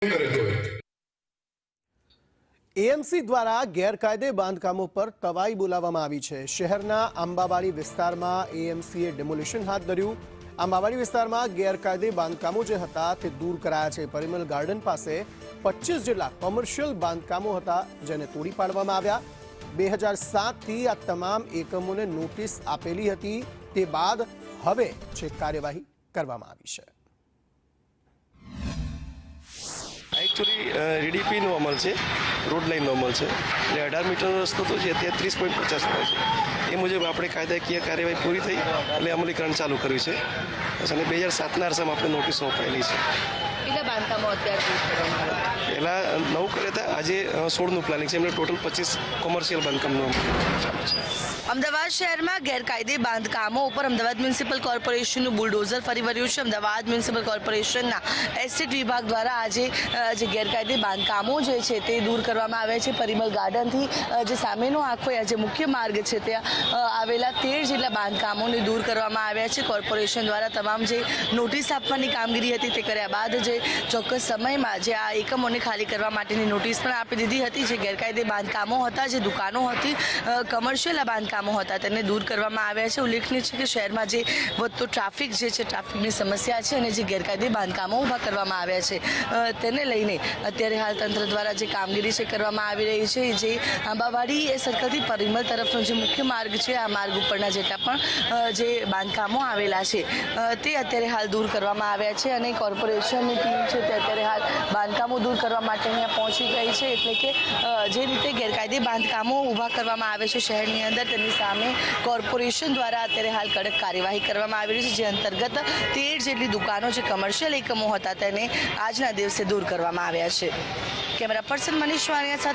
AMC द्वारा गैरकायदे बांधकामों पर तवाई बोलावવામાં આવી છે। શહેરના આંબાવાડી વિસ્તારમાં એએમસીએ ડેમોલિશન હાથ ધર્યું। આંબાવાડી વિસ્તારમાં ગેરકાયદે બાંધકામો જે હતા તે દૂર કરાયા છે। પરિમલ ગાર્ડન પાસે 25 જેટલા કોમર્શિયલ બાંધકામો હતા જેને તોડી પાડવામાં આવ્યા। 2007 થી આ તમામ એકમોને નોટિસ આપેલી હતી, તે બાદ હવે જે કાર્યવાહી કરવામાં આવી છે। एक्चुअली रीडीपी नो अमल है, रोड लाइन नो अमल है, એટલે 18 મીટર રસ્તો તો છે તે 30.50 થાય છે। એ મુજબ આપણે કાયદાકીય કાર્યવાહી પૂરી થઈ એટલે અમલીકરણ ચાલુ કર્યું છે અને 2007ના અરસામાં આપણે નોટિસો અપાયેલી છે। કેટલા બાંધકામો અત્યારે દૂર કરવામાં આવ્યા? પહેલા 9 કર્યા હતા, આજે 16નું પ્લાનિંગ છે। એમને ટોટલ 25 કોમર્શિયલ બાંધકામનું ચાલુ છે। અમદાવાદ શહેરમાં ગેરકાયદે બાંધકામો ઉપર અમદાવાદ મ્યુનિસિપલ કોર્પોરેશનનું બુલડોઝર ફરી વળ્યું છે। અમદાવાદ મ્યુનિસિપલ કોર્પોરેશનના એસ્ટેટ વિભાગ દ્વારા આજે જે ગેરકાયદે બાંધકામો જે છે તે દૂર કરવામાં આવ્યા છે। પરિમલ ગાર્ડનથી જે સામેનો આખો જે મુખ્ય માર્ગ છે ત્યાં આવેલા 13 જેટલા બાંધકામોને દૂર કરવામાં આવ્યા છે। કોર્પોરેશન દ્વારા તમામ જે નોટિસ આપવાની કામગીરી હતી તે કર્યા બાદ જે ચોક્કસ સમયમાં જે આ એકમોને ખાલી કરવા માટેની નોટિસ પણ આપી દીધી હતી। જે ગેરકાયદે બાંધકામો હતા, જે દુકાનો હતી, કમર્શિયલ બાંધકામો હતા, તેને દૂર કરવામાં આવ્યા છે। ઉલ્લેખનીય છે કે શહેરમાં જે વધતો ટ્રાફિક જે છે, ટ્રાફિકની સમસ્યા છે અને જે ગેરકાયદે બાંધકામો ઊભા કરવામાં આવ્યા છે તેને લઈને અત્યારે હાલ તંત્ર દ્વારા જે કામગીરી છે કરવામાં આવી રહી છે। જે આંબાવાડી સર્કલથી પરિમલ તરફનો જે મુખ્ય માર્ગ છે, આ માર્ગ ઉપરના જેટલા પણ જે બાંધકામો આવેલા છે તે અત્યારે હાલ દૂર કરવામાં આવ્યા છે અને કોર્પોરેશનની ટીમ છે તે અત્યારે હાલ બાંધકામો દૂર કરવા માટે અહીંયા પહોંચી ગઈ છે। એટલે કે જે રીતે ગેરકાયદે બાંધકામો ઊભા કરવામાં આવે છે શહેરની અંદર, તેની સામે કોર્પોરેશન દ્વારા અત્યારે હાલ કડક કાર્યવાહી કરવામાં આવી રહી છે। જે અંતર્ગત 13 જેટલી દુકાનો જે કમર્શિયલ એકમો હતા તેને આજના દિવસે દૂર કરવામાં આવ્યા છે। કેમેરા પર્સન મનીષ વાણિયા સાથે